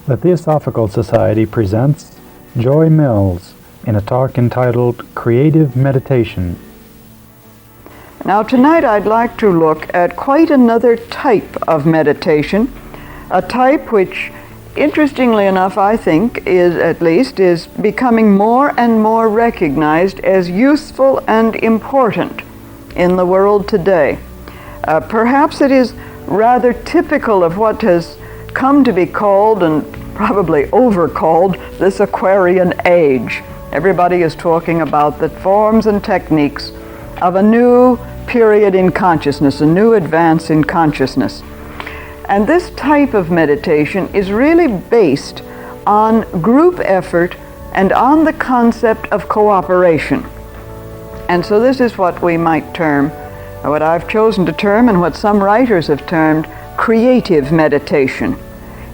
The Theosophical Society presents Joy Mills in a talk entitled Creative Meditation. Now tonight I'd like to look at quite another type of meditation, a type which, interestingly enough, I think, is becoming more and more recognized as useful and important in the world today. Perhaps it is rather typical of what has come to be called, and probably overcalled, this Aquarian age. Everybody is talking about the forms and techniques of a new period in consciousness, a new advance in consciousness. And this type of meditation is really based on group effort and on the concept of cooperation. And so this is what we might term, or what I've chosen to term, and what some writers have termed, creative meditation.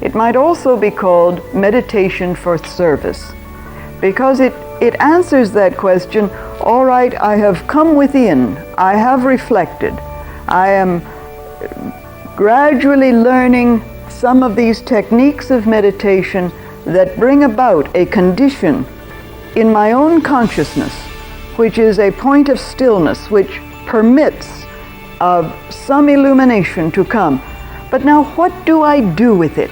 It might also be called meditation for service, because it answers that question. All right, I have come within, I have reflected, I am gradually learning some of these techniques of meditation that bring about a condition in my own consciousness, which is a point of stillness, which permits of some illumination to come. But now what do I do with it?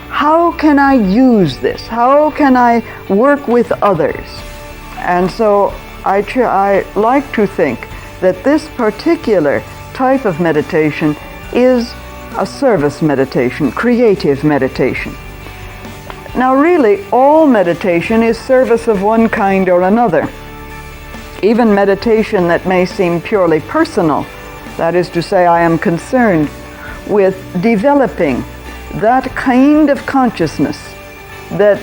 How can I use this? How can I work with others? And so I like to think that this particular type of meditation is a service meditation, creative meditation. Now really, all meditation is service of one kind or another. Even meditation that may seem purely personal, that is to say, I am concerned with developing that kind of consciousness that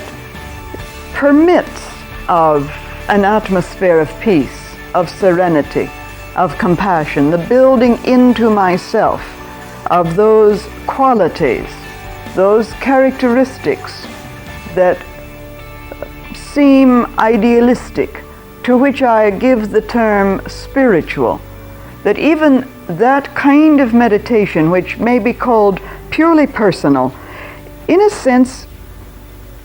permits of an atmosphere of peace, of serenity, of compassion, the building into myself of those qualities, those characteristics that seem idealistic, to which I give the term spiritual. That even that kind of meditation, which may be called purely personal, in a sense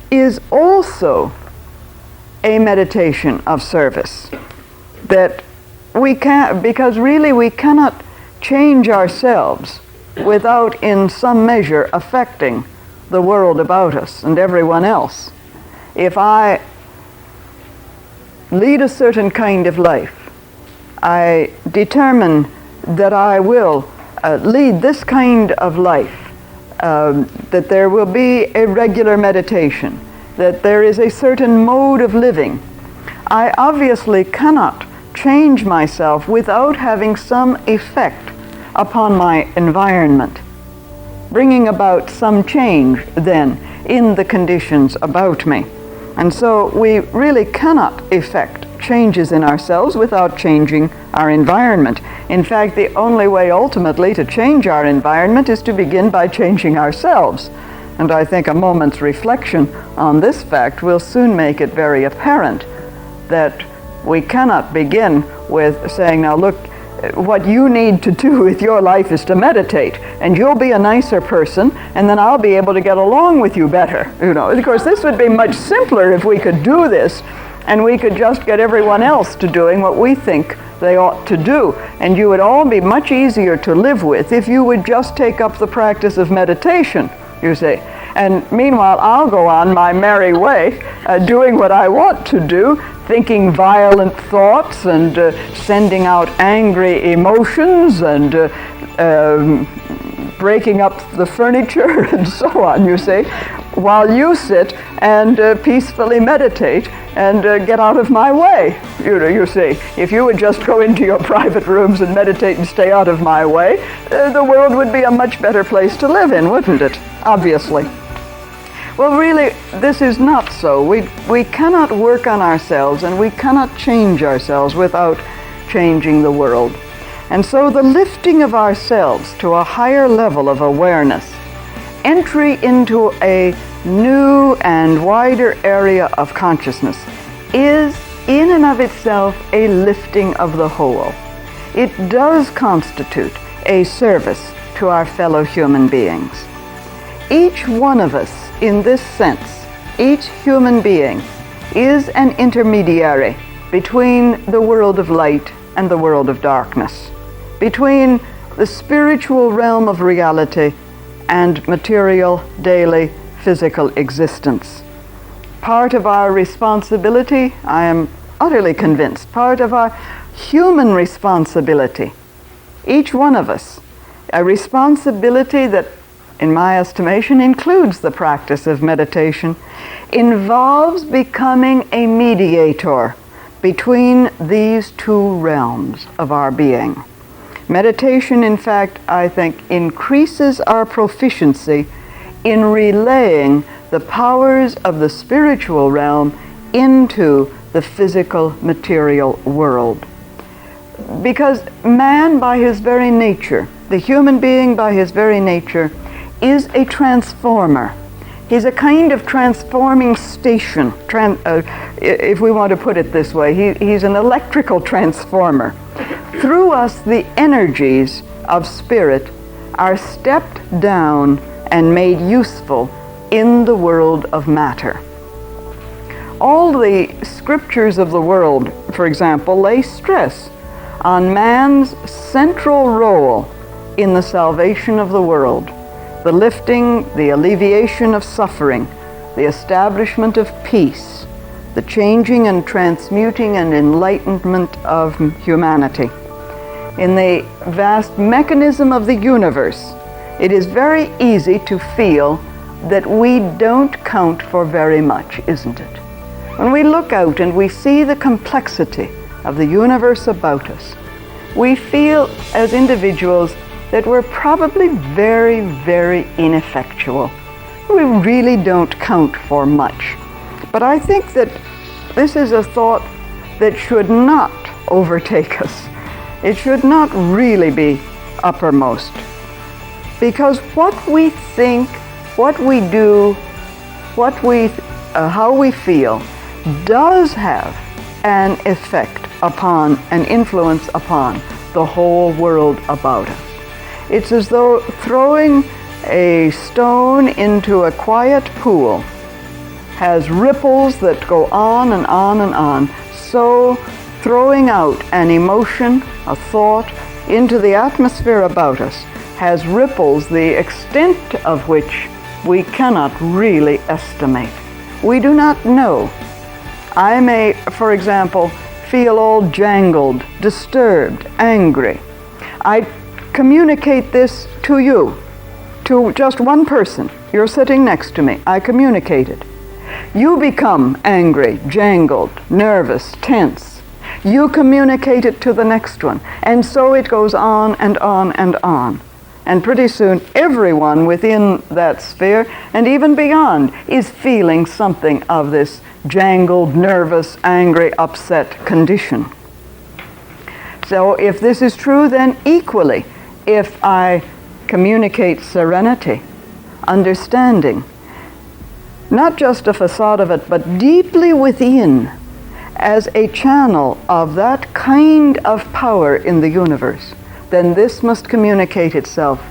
is also a meditation of service. That we can, because really we cannot change ourselves without in some measure affecting the world about us and everyone else. If I lead a certain kind of life, I determine that I will lead this kind of life, that there will be a regular meditation, that there is a certain mode of living. I obviously cannot change myself without having some effect upon my environment, bringing about some change then in the conditions about me. And so we really cannot effect changes in ourselves without changing our environment. In fact, the only way ultimately to change our environment is to begin by changing ourselves. And I think a moment's reflection on this fact will soon make it very apparent that we cannot begin with saying, now look, what you need to do with your life is to meditate, and you'll be a nicer person, and then I'll be able to get along with you better. You know, of course, this would be much simpler if we could do this, and we could just get everyone else to doing what we think they ought to do. And you would all be much easier to live with if you would just take up the practice of meditation, you see. And meanwhile, I'll go on my merry way, doing what I want to do, thinking violent thoughts and sending out angry emotions and breaking up the furniture and so on, you see, while you sit and peacefully meditate and get out of my way. You see, if you would just go into your private rooms and meditate and stay out of my way, the world would be a much better place to live in, wouldn't it? Obviously. Well, really, this is not so. We cannot work on ourselves, and we cannot change ourselves without changing the world. And so the lifting of ourselves to a higher level of awareness, entry into a new and wider area of consciousness, is in and of itself a lifting of the whole. It does constitute a service to our fellow human beings. Each one of us in this sense, each human being is an intermediary between the world of light and the world of darkness, between the spiritual realm of reality and material, daily, physical existence. Part of our responsibility, I am utterly convinced, part of our human responsibility, each one of us, a responsibility that, in my estimation, includes the practice of meditation, involves becoming a mediator between these two realms of our being. Meditation, in fact, I think, increases our proficiency in relaying the powers of the spiritual realm into the physical material world. Because man, by his very nature, the human being by his very nature, is a transformer. He's a kind of transforming station, if we want to put it this way. He's an electrical transformer. Through us, the energies of spirit are stepped down and made useful in the world of matter. All the scriptures of the world, for example, lay stress on man's central role in the salvation of the world, the lifting, the alleviation of suffering, the establishment of peace, the changing and transmuting and enlightenment of humanity. In the vast mechanism of the universe, it is very easy to feel that we don't count for very much, isn't it? When we look out and we see the complexity of the universe about us, we feel as individuals that we're probably very, very ineffectual. We really don't count for much. But I think that this is a thought that should not overtake us. It should not really be uppermost. Because what we think, what we do, how we feel, does have an effect upon, an influence upon the whole world about us. It's as though throwing a stone into a quiet pool has ripples that go on and on and on. So throwing out an emotion, a thought, into the atmosphere about us has ripples the extent of which we cannot really estimate. We do not know. I may, for example, feel all jangled, disturbed, angry. I communicate this to you, to just one person. You're sitting next to me. I communicate it. You become angry, jangled, nervous, tense. You communicate it to the next one. And so it goes on and on and on. And pretty soon, everyone within that sphere, and even beyond, is feeling something of this jangled, nervous, angry, upset condition. So if this is true, then equally, if I communicate serenity, understanding, not just a facade of it, but deeply within, as a channel of that kind of power in the universe, then this must communicate itself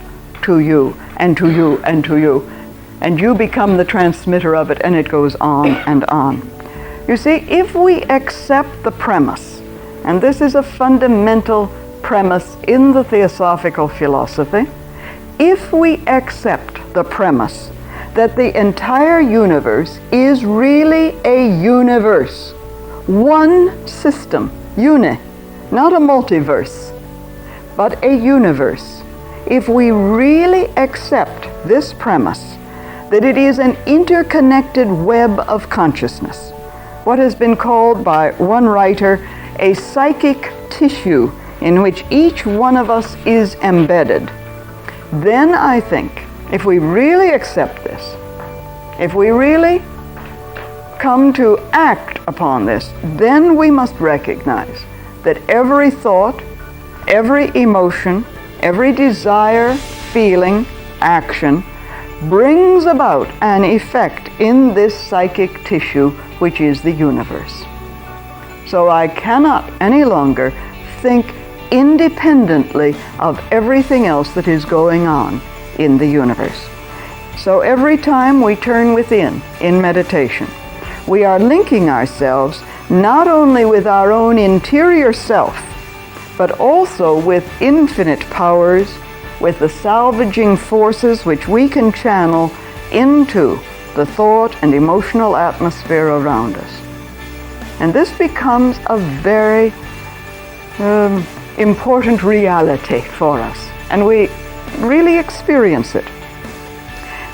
to you and to you and to you. And you become the transmitter of it, and it goes on and on. You see, if we accept the premise, and this is a fundamental premise in the Theosophical philosophy, if we accept the premise that the entire universe is really a universe, one system, uni, not a multiverse, but a universe. If we really accept this premise, that it is an interconnected web of consciousness, what has been called by one writer a psychic tissue in which each one of us is embedded, then I think if we really accept this, if we really come to act upon this, then we must recognize that every thought, every emotion, every desire, feeling, action brings about an effect in this psychic tissue which is the universe. So I cannot any longer think independently of everything else that is going on in the universe. So every time we turn within in meditation, we are linking ourselves not only with our own interior self, but also with infinite powers, with the salvaging forces which we can channel into the thought and emotional atmosphere around us. And this becomes a very important reality for us, and we really experience it.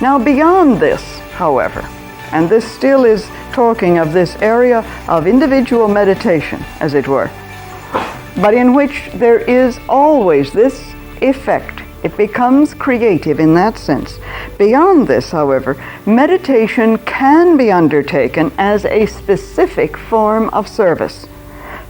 Now, beyond this, however, and this still is talking of this area of individual meditation, as it were, but in which there is always this effect. It becomes creative in that sense. Beyond this, however, meditation can be undertaken as a specific form of service.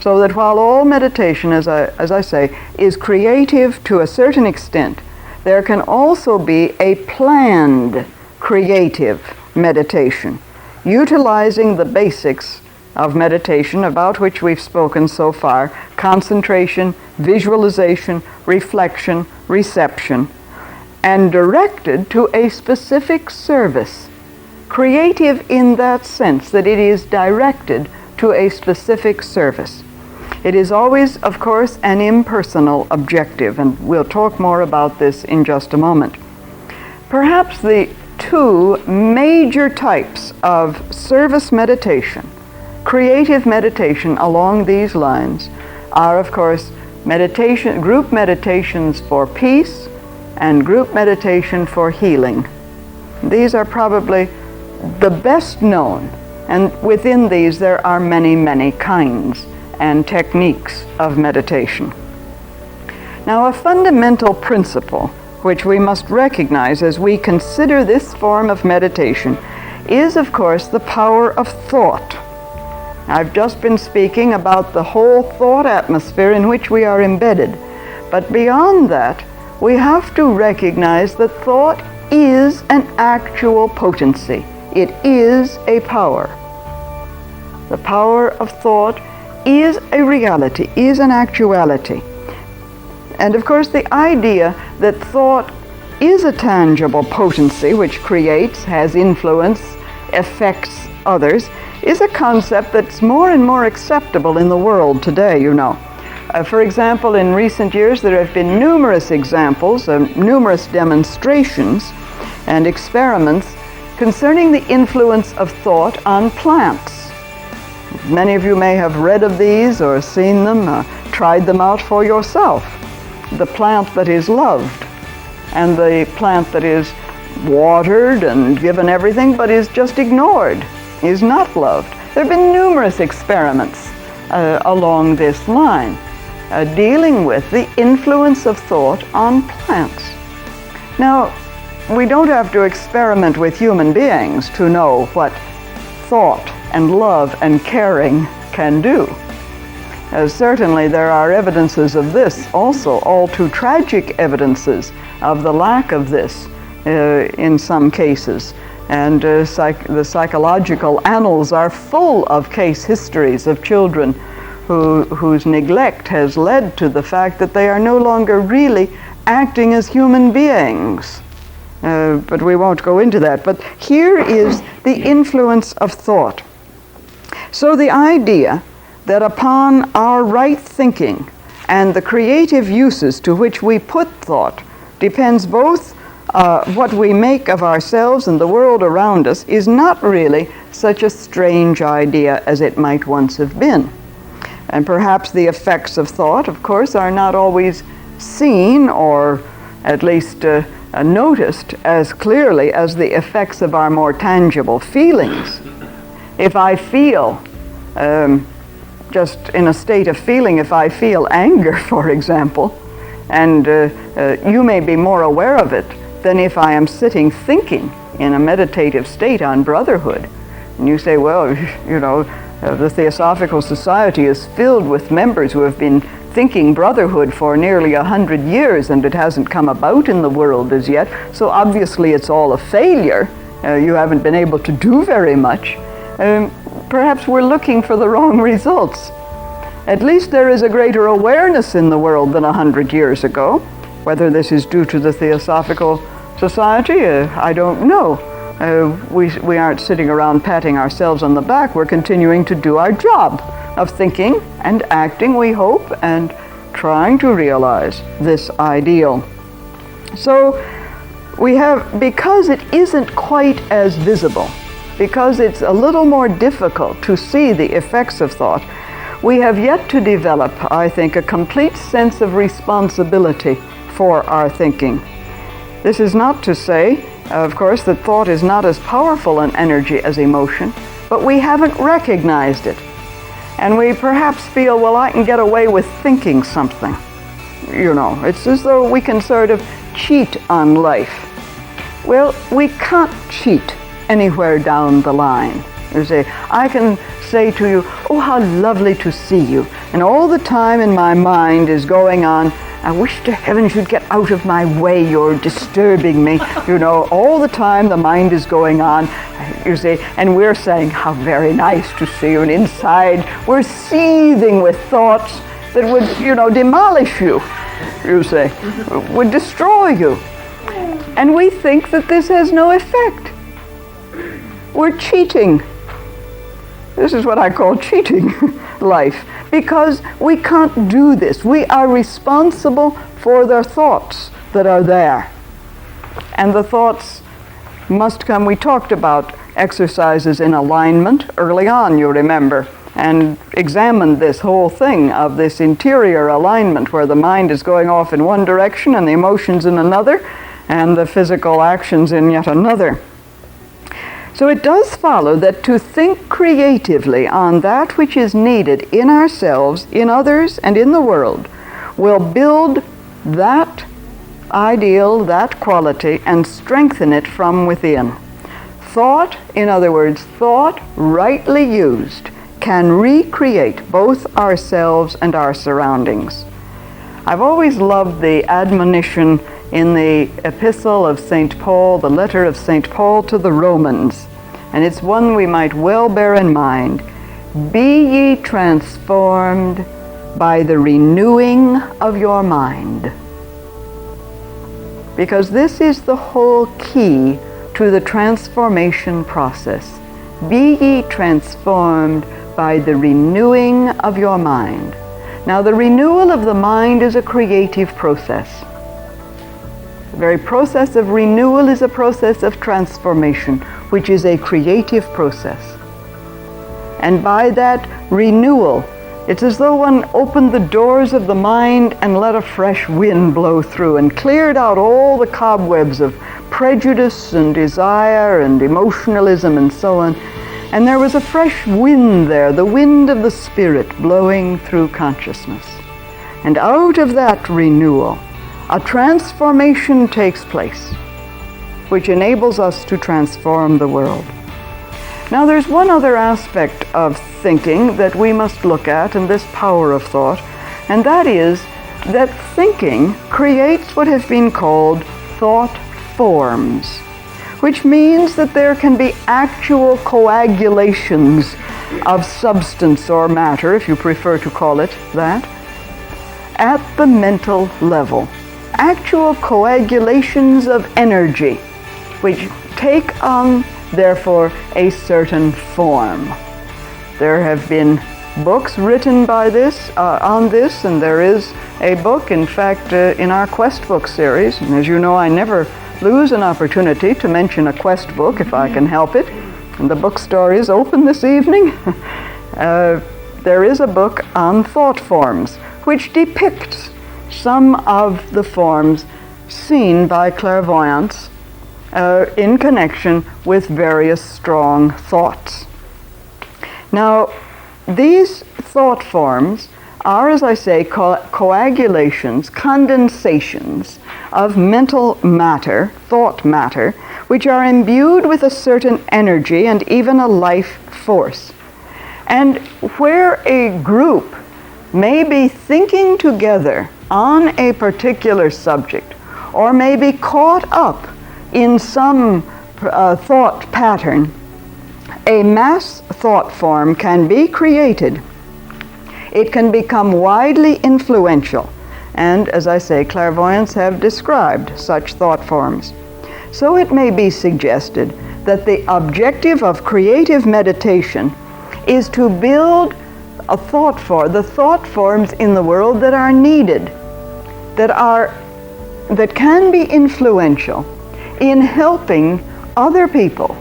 So that while all meditation, as I say, is creative to a certain extent, there can also be a planned creative meditation, utilizing the basics of meditation about which we've spoken so far: concentration, visualization, reflection, reception, and directed to a specific service. Creative in that sense that it is directed to a specific service. It is always, of course, an impersonal objective, and we'll talk more about this in just a moment. Perhaps the two major types of service meditation, creative meditation along these lines, are, of course, meditation, group meditations for peace and group meditation for healing. These are probably the best known, and within these there are many, many kinds and techniques of meditation. Now, a fundamental principle which we must recognize as we consider this form of meditation is, of course, the power of thought. I've just been speaking about the whole thought atmosphere in which we are embedded, but beyond that, we have to recognize that thought is an actual potency. It is a power. The power of thought is a reality, is an actuality. And of course, the idea that thought is a tangible potency which creates, has influence, affects others, is a concept that's more and more acceptable in the world today, you know. For example, in recent years there have been numerous examples, numerous demonstrations and experiments concerning the influence of thought on plants. Many of you may have read of these or seen them, tried them out for yourself. The plant that is loved and the plant that is watered and given everything but is just ignored, is not loved. There have been numerous experiments along this line dealing with the influence of thought on plants. Now, we don't have to experiment with human beings to know what thought and love and caring can do. Certainly there are evidences of this also, all too tragic evidences of the lack of this in some cases. And the psychological annals are full of case histories of children whose neglect has led to the fact that they are no longer really acting as human beings. But we won't go into that. But here is the influence of thought. So the idea that upon our right thinking and the creative uses to which we put thought depends both what we make of ourselves and the world around us is not really such a strange idea as it might once have been. And perhaps the effects of thought, of course, are not always seen or at least noticed as clearly as the effects of our more tangible feelings. If I feel, just in a state of feeling, if I feel anger, for example, and you may be more aware of it than if I am sitting thinking in a meditative state on brotherhood. And you say, well, you know, the Theosophical Society is filled with members who have been thinking brotherhood for nearly 100 years and it hasn't come about in the world as yet, so obviously it's all a failure. You haven't been able to do very much. Perhaps we're looking for the wrong results. At least there is a greater awareness in the world than 100 years ago. Whether this is due to the Theosophical society? I don't know. We aren't sitting around patting ourselves on the back. We're continuing to do our job of thinking and acting, we hope, and trying to realize this ideal. So we have, because it isn't quite as visible, because it's a little more difficult to see the effects of thought, we have yet to develop, I think, a complete sense of responsibility for our thinking. This is not to say, of course, that thought is not as powerful an energy as emotion, but we haven't recognized it. And we perhaps feel, well, I can get away with thinking something. You know, it's as though we can sort of cheat on life. Well, we can't cheat anywhere down the line. You say, I can say to you, oh, how lovely to see you. And all the time in my mind is going on, I wish to heaven you'd get out of my way, you're disturbing me. You know, all the time the mind is going on, you see, and we're saying, how very nice to see you. And inside, we're seething with thoughts that would, you know, demolish you, you say, would destroy you. And we think that this has no effect. We're cheating. This is what I call cheating life, because we can't do this. We are responsible for the thoughts that are there. And the thoughts must come. We talked about exercises in alignment early on, you remember, and examined this whole thing of this interior alignment where the mind is going off in one direction and the emotions in another, and the physical actions in yet another. So it does follow that to think creatively on that which is needed in ourselves, in others, and in the world will build that ideal, that quality, and strengthen it from within. Thought, in other words, thought rightly used, can recreate both ourselves and our surroundings. I've always loved the admonition in the epistle of St. Paul, the letter of St. Paul to the Romans, and it's one we might well bear in mind. Be ye transformed by the renewing of your mind. Because this is the whole key to the transformation process. Be ye transformed by the renewing of your mind. Now, the renewal of the mind is a creative process. The very process of renewal is a process of transformation, which is a creative process. And by that renewal, it's as though one opened the doors of the mind and let a fresh wind blow through and cleared out all the cobwebs of prejudice and desire and emotionalism and so on. And there was a fresh wind there, the wind of the Spirit blowing through consciousness. And out of that renewal, a transformation takes place, which enables us to transform the world. Now, there's one other aspect of thinking that we must look at in this power of thought, and that is that thinking creates what has been called thought forms, which means that there can be actual coagulations of substance or matter, if you prefer to call it that, at the mental level. Actual coagulations of energy, which take on, therefore, a certain form. There have been books written by this, on this, and there is a book, in fact, in our Quest book series. And as you know, I never lose an opportunity to mention a Quest book if I can help it. And the bookstore is open this evening. There is a book on thought forms, which depicts some of the forms seen by clairvoyants in connection with various strong thoughts. Now, these thought forms are, as I say, coagulations, condensations of mental matter, thought matter, which are imbued with a certain energy and even a life force. And where a group may be thinking together on a particular subject, or may be caught up in some thought pattern, a mass thought form can be created. It can become widely influential, and as I say, clairvoyants have described such thought forms. So it may be suggested that the objective of creative meditation is to build the thought forms in the world that are needed, that can be influential in helping other people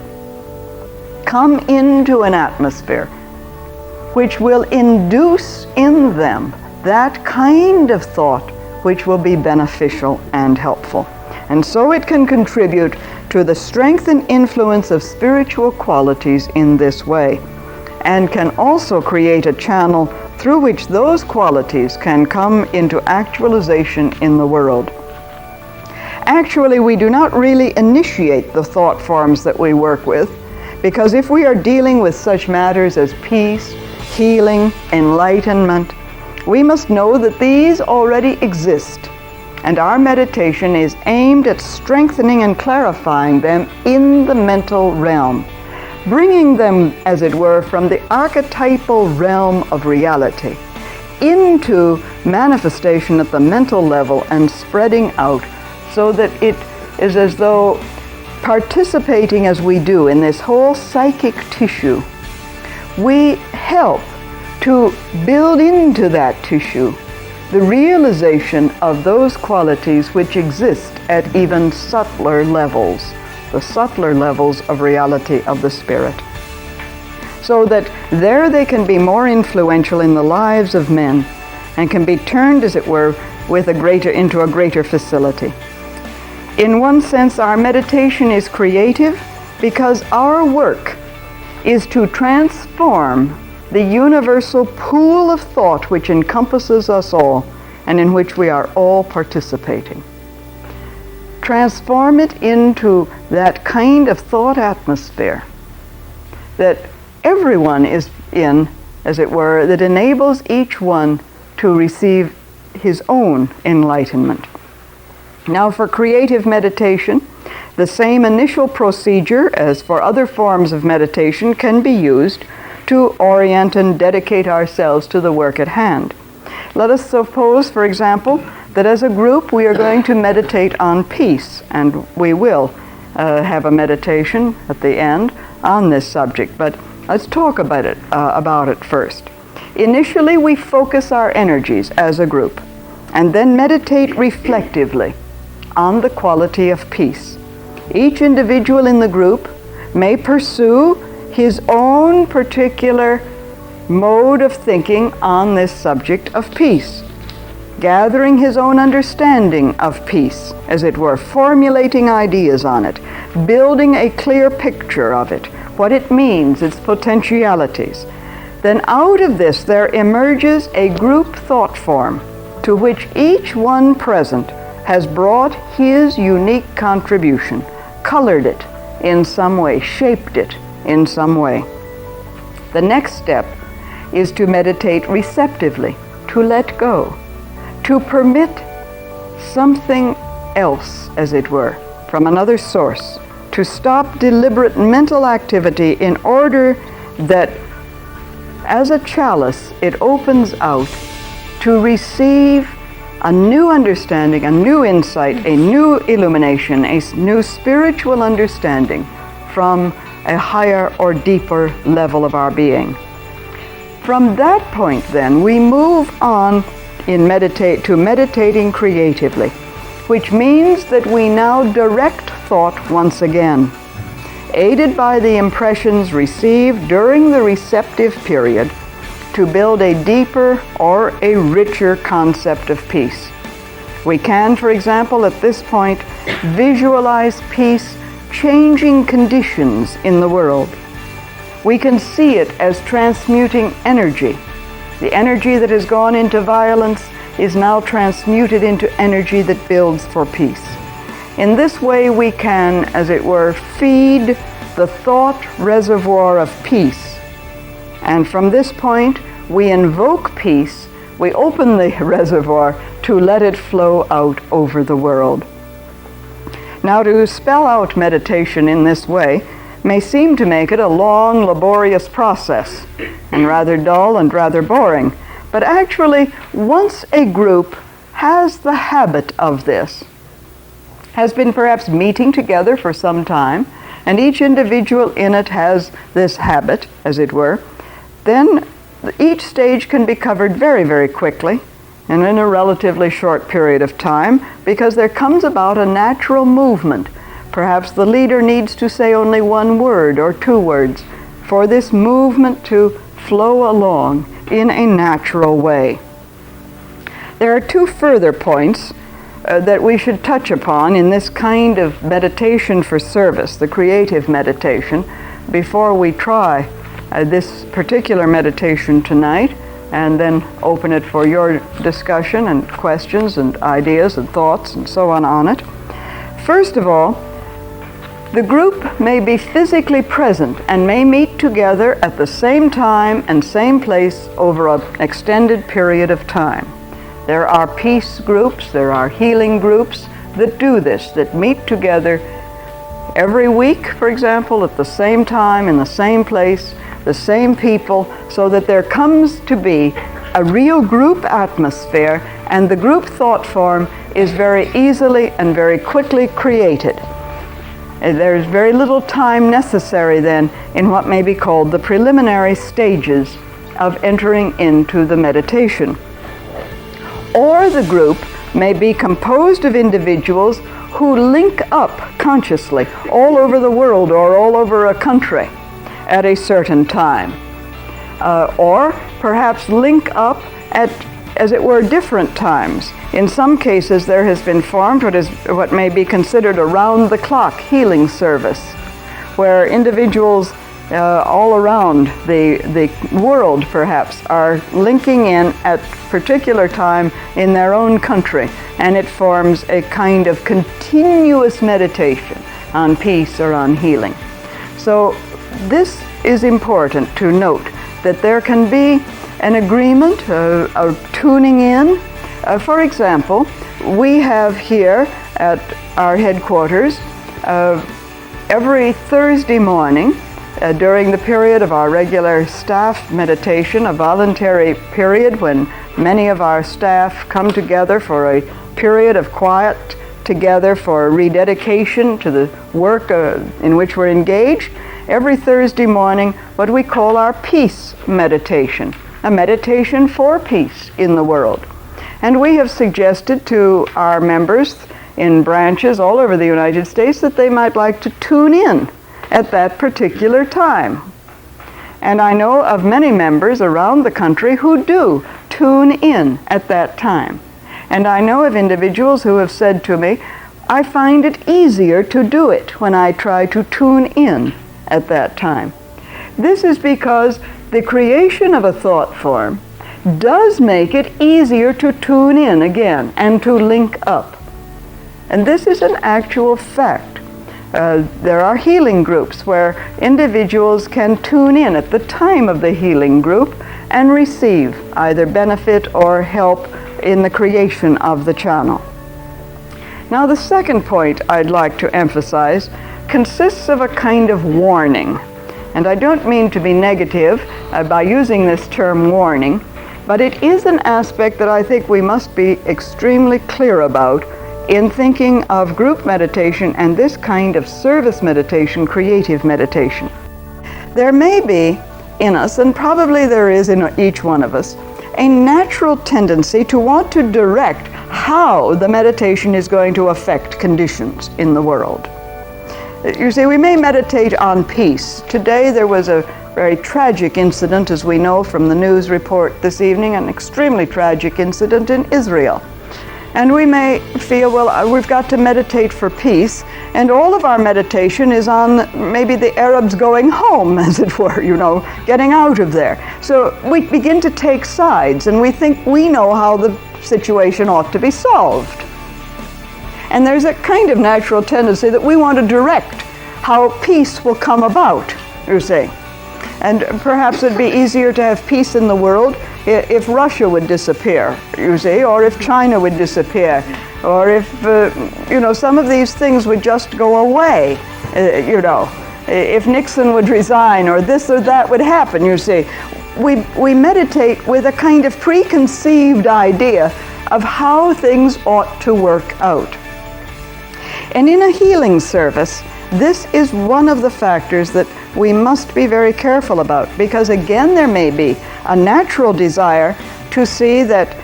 come into an atmosphere which will induce in them that kind of thought which will be beneficial and helpful. And so it can contribute to the strength and influence of spiritual qualities in this way, and can also create a channel through which those qualities can come into actualization in the world. Actually, we do not really initiate the thought forms that we work with, because if we are dealing with such matters as peace, healing, enlightenment, we must know that these already exist, and our meditation is aimed at strengthening and clarifying them in the mental realm, bringing them, as it were, from the archetypal realm of reality into manifestation at the mental level and spreading out, so that it is as though participating as we do in this whole psychic tissue, we help to build into that tissue the realization of those qualities which exist at even subtler levels, the subtler levels of reality of the spirit, so that there they can be more influential in the lives of men and can be turned, as it were, into a greater facility. In one sense, our meditation is creative because our work is to transform the universal pool of thought which encompasses us all and in which we are all participating. Transform it into that kind of thought atmosphere that everyone is in, as it were, that enables each one to receive his own enlightenment. Now, for creative meditation, the same initial procedure as for other forms of meditation can be used to orient and dedicate ourselves to the work at hand. Let us suppose, for example, that as a group we are going to meditate on peace, and we will have a meditation at the end on this subject, but let's talk about it first. Initially, we focus our energies as a group, and then meditate reflectively on the quality of peace. Each individual in the group may pursue his own particular mode of thinking on this subject of peace, gathering his own understanding of peace, as it were, formulating ideas on it, building a clear picture of it, what it means, its potentialities. Then out of this there emerges a group thought form to which each one present has brought his unique contribution, colored it in some way, shaped it in some way. The next step is to meditate receptively, to let go, to permit something else, as it were, from another source, to stop deliberate mental activity in order that, as a chalice, it opens out to receive a new understanding, a new insight, a new illumination, a new spiritual understanding from a higher or deeper level of our being. From that point, then, we move on to meditating creatively, which means that we now direct thought once again, aided by the impressions received during the receptive period, to build a deeper or a richer concept of peace. We can, for example, at this point, visualize peace changing conditions in the world. We can see it as transmuting energy. The energy that has gone into violence is now transmuted into energy that builds for peace. In this way, we can, as it were, feed the thought reservoir of peace. And from this point, we invoke peace, we open the reservoir to let it flow out over the world. Now, to spell out meditation in this way may seem to make it a long, laborious process, and rather dull and rather boring. But actually, once a group has the habit of this, has been perhaps meeting together for some time, and each individual in it has this habit, as it were, then each stage can be covered very, very quickly and in a relatively short period of time, because there comes about a natural movement. Perhaps the leader needs to say only one word or two words for this movement to flow along in a natural way. There are two further points that we should touch upon in this kind of meditation for service, the creative meditation, before we try this particular meditation tonight, and then open it for your discussion and questions and ideas and thoughts and so on it. First of all, the group may be physically present and may meet together at the same time and same place over an extended period of time. There are peace groups, there are healing groups that do this, that meet together every week, for example, at the same time, in the same place, the same people, so that there comes to be a real group atmosphere, and the group thought form is very easily and very quickly created. There's very little time necessary then in what may be called the preliminary stages of entering into the meditation. Or the group may be composed of individuals who link up consciously all over the world or all over a country at a certain time. Or perhaps link up at, as it were, different times. In some cases there has been formed what may be considered a round-the-clock healing service, where individuals all around the world perhaps are linking in at particular time in their own country, and it forms a kind of continuous meditation on peace or on healing. So this is important to note, that there can be an agreement, a tuning in. For example, we have here at our headquarters every Thursday morning during the period of our regular staff meditation, a voluntary period when many of our staff come together for a period of quiet together for rededication to the work in which we're engaged. Every Thursday morning, what we call our peace meditation, a meditation for peace in the world. And we have suggested to our members in branches all over the United States that they might like to tune in at that particular time. And I know of many members around the country who do tune in at that time. And I know of individuals who have said to me, I find it easier to do it when I try to tune in at that time. This is because the creation of a thought form does make it easier to tune in again and to link up. And this is an actual fact. There are healing groups where individuals can tune in at the time of the healing group and receive either benefit or help in the creation of the channel. Now, the second point I'd like to emphasize consists of a kind of warning. And I don't mean to be negative by using this term warning, but it is an aspect that I think we must be extremely clear about in thinking of group meditation and this kind of service meditation, creative meditation. There may be in us, and probably there is in each one of us, a natural tendency to want to direct how the meditation is going to affect conditions in the world. You see, we may meditate on peace. Today there was a very tragic incident, as we know from the news report this evening, an extremely tragic incident in Israel. And we may feel, well, we've got to meditate for peace, and all of our meditation is on maybe the Arabs going home, as it were, getting out of there. So we begin to take sides, and we think we know how the situation ought to be solved. And there's a kind of natural tendency that we want to direct how peace will come about, you see. And perhaps it'd be easier to have peace in the world if Russia would disappear, you see, or if China would disappear, or if, some of these things would just go away, if Nixon would resign, or this or that would happen, you see. We meditate with a kind of preconceived idea of how things ought to work out. And in a healing service, this is one of the factors that we must be very careful about, because again, there may be a natural desire to see that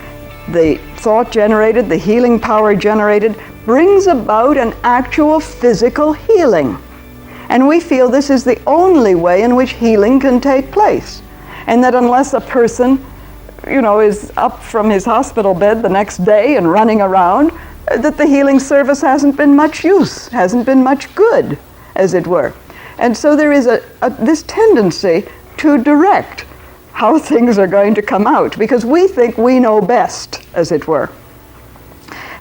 the thought generated, the healing power generated, brings about an actual physical healing. And we feel this is the only way in which healing can take place. And that unless a person, is up from his hospital bed the next day and running around, that the healing service hasn't been much use, hasn't been much good, as it were. And so there is this tendency to direct how things are going to come out, because we think we know best, as it were.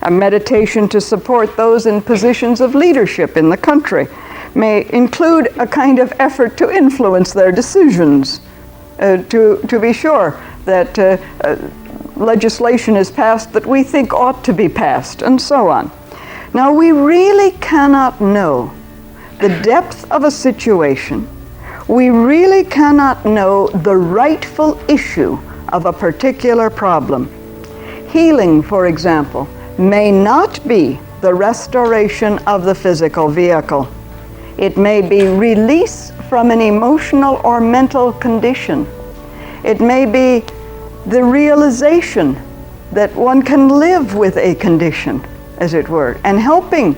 A meditation to support those in positions of leadership in the country may include a kind of effort to influence their decisions, to be sure that legislation is passed that we think ought to be passed, and so on. Now, we really cannot know the depth of a situation. We really cannot know the rightful issue of a particular problem. Healing, for example, may not be the restoration of the physical vehicle. It may be release from an emotional or mental condition. It may be the realization that one can live with a condition, as it were, and helping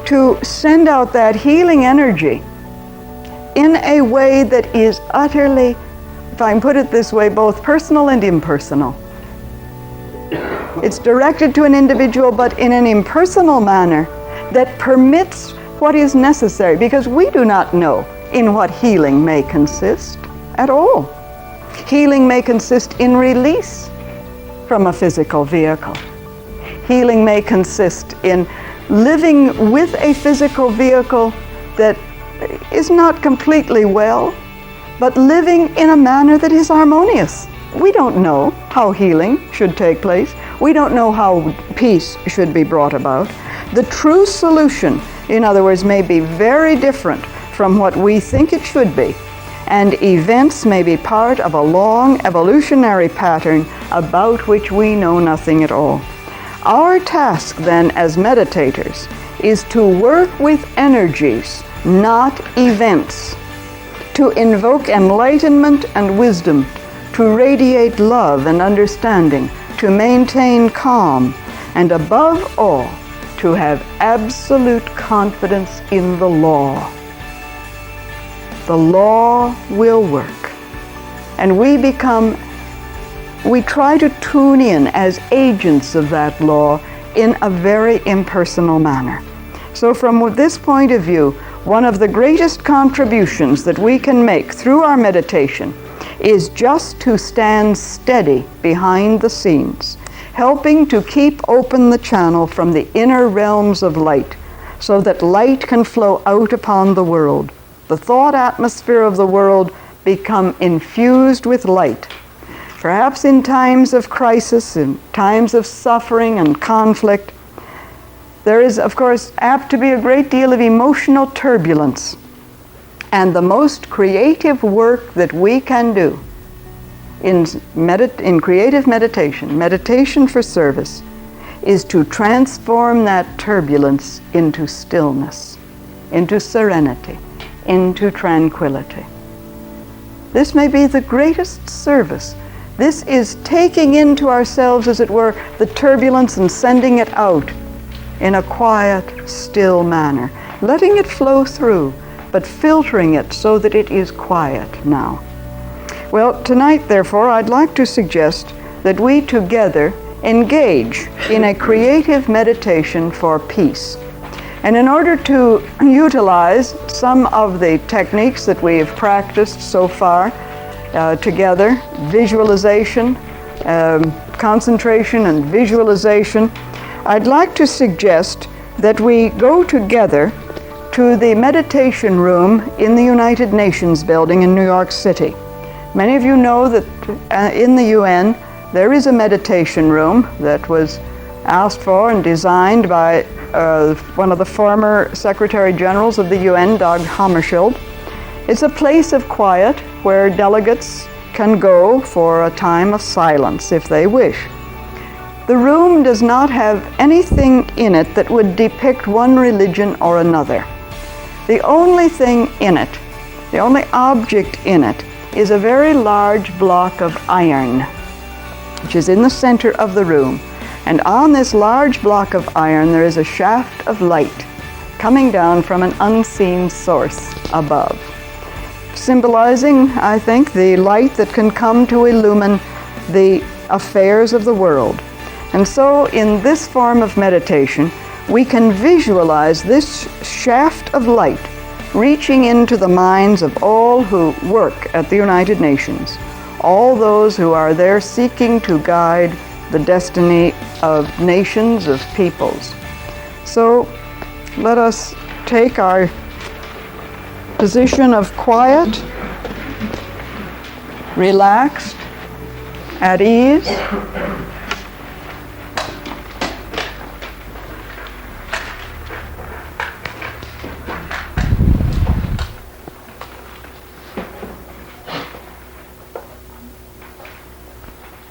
to send out that healing energy in a way that is utterly, if I can put it this way, both personal and impersonal. It's directed to an individual, but in an impersonal manner that permits what is necessary, because we do not know in what healing may consist at all. Healing may consist in release from a physical vehicle. Healing may consist in living with a physical vehicle that is not completely well, but living in a manner that is harmonious. We don't know how healing should take place. We don't know how peace should be brought about. The true solution, in other words, may be very different from what we think it should be, and events may be part of a long evolutionary pattern about which we know nothing at all. Our task then as meditators is to work with energies, not events, to invoke enlightenment and wisdom, to radiate love and understanding, to maintain calm, and above all, to have absolute confidence in the law. The law will work. And we try to tune in as agents of that law in a very impersonal manner. So from this point of view, one of the greatest contributions that we can make through our meditation is just to stand steady behind the scenes, helping to keep open the channel from the inner realms of light, so that light can flow out upon the world. The thought atmosphere of the world become infused with light. Perhaps in times of crisis, in times of suffering and conflict, there is, of course, apt to be a great deal of emotional turbulence. And the most creative work that we can do in creative meditation for service, is to transform that turbulence into stillness, into serenity, into tranquility. This may be the greatest service. This is taking into ourselves, as it were, the turbulence and sending it out in a quiet, still manner, letting it flow through, but filtering it so that it is quiet now. Well, tonight, therefore, I'd like to suggest that we together engage in a creative meditation for peace. And in order to utilize some of the techniques that we have practiced so far together, visualization, concentration and visualization, I'd like to suggest that we go together to the meditation room in the United Nations building in New York City. Many of you know that in the UN there is a meditation room that was asked for and designed by one of the former Secretary Generals of the UN, Dag Hammarskjöld. It's a place of quiet where delegates can go for a time of silence if they wish. The room does not have anything in it that would depict one religion or another. The only thing in it, the only object in it, is a very large block of iron, which is in the center of the room. And on this large block of iron, there is a shaft of light coming down from an unseen source above, symbolizing, I think, the light that can come to illumine the affairs of the world. And so in this form of meditation, we can visualize this shaft of light reaching into the minds of all who work at the United Nations, all those who are there seeking to guide the destiny of nations, of peoples. So let us take our position of quiet, relaxed, at ease.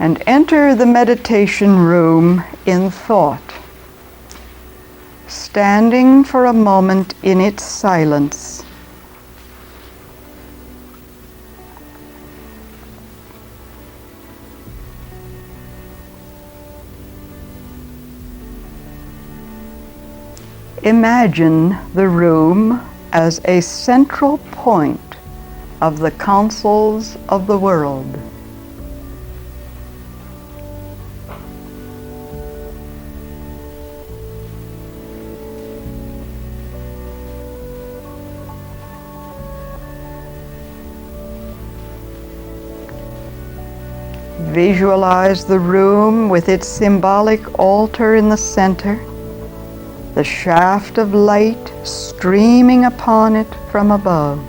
And enter the meditation room in thought, standing for a moment in its silence. Imagine the room as a central point of the councils of the world. Visualize the room with its symbolic altar in the center, the shaft of light streaming upon it from above.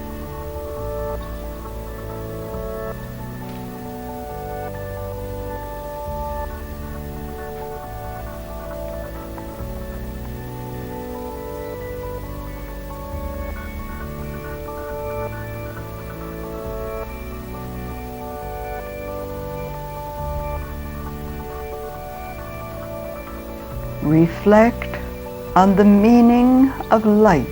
Reflect on the meaning of light.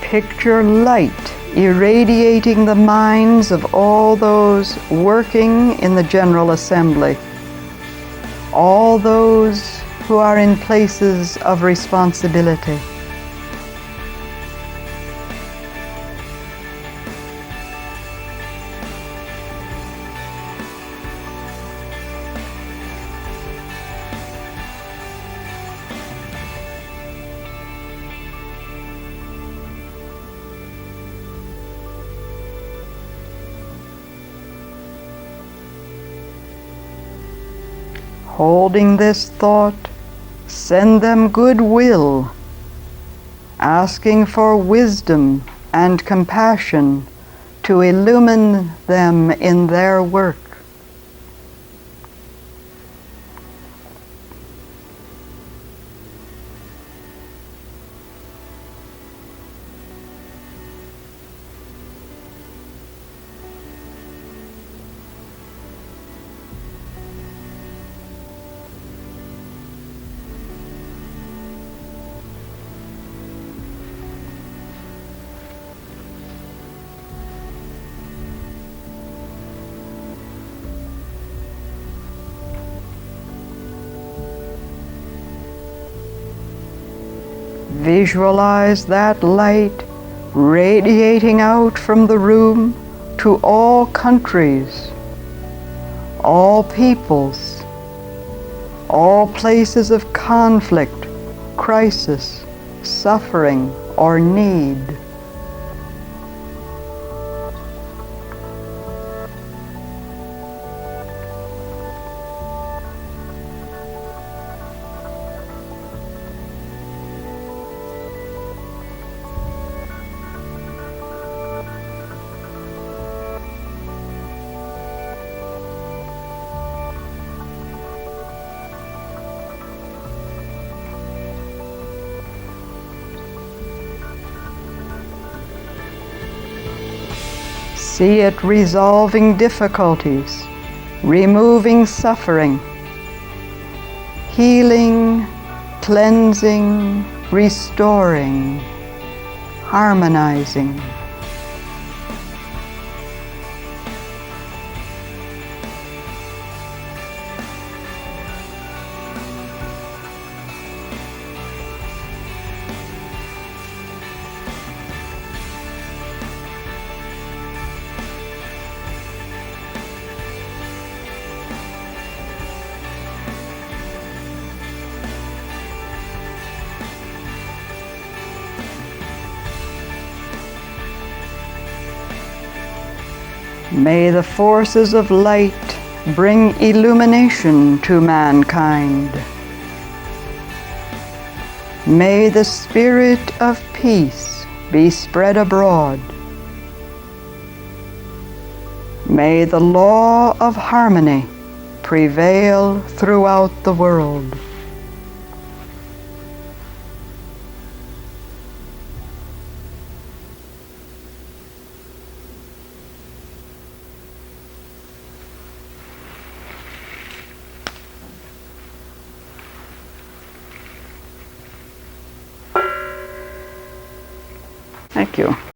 Picture light irradiating the minds of all those working in the General Assembly, all those who are in places of responsibility. Holding this thought, send them goodwill, asking for wisdom and compassion to illumine them in their work. Visualize that light radiating out from the room to all countries, all peoples, all places of conflict, crisis, suffering, or need. See it resolving difficulties, removing suffering, healing, cleansing, restoring, harmonizing. May the forces of light bring illumination to mankind. May the spirit of peace be spread abroad. May the law of harmony prevail throughout the world. Thank you.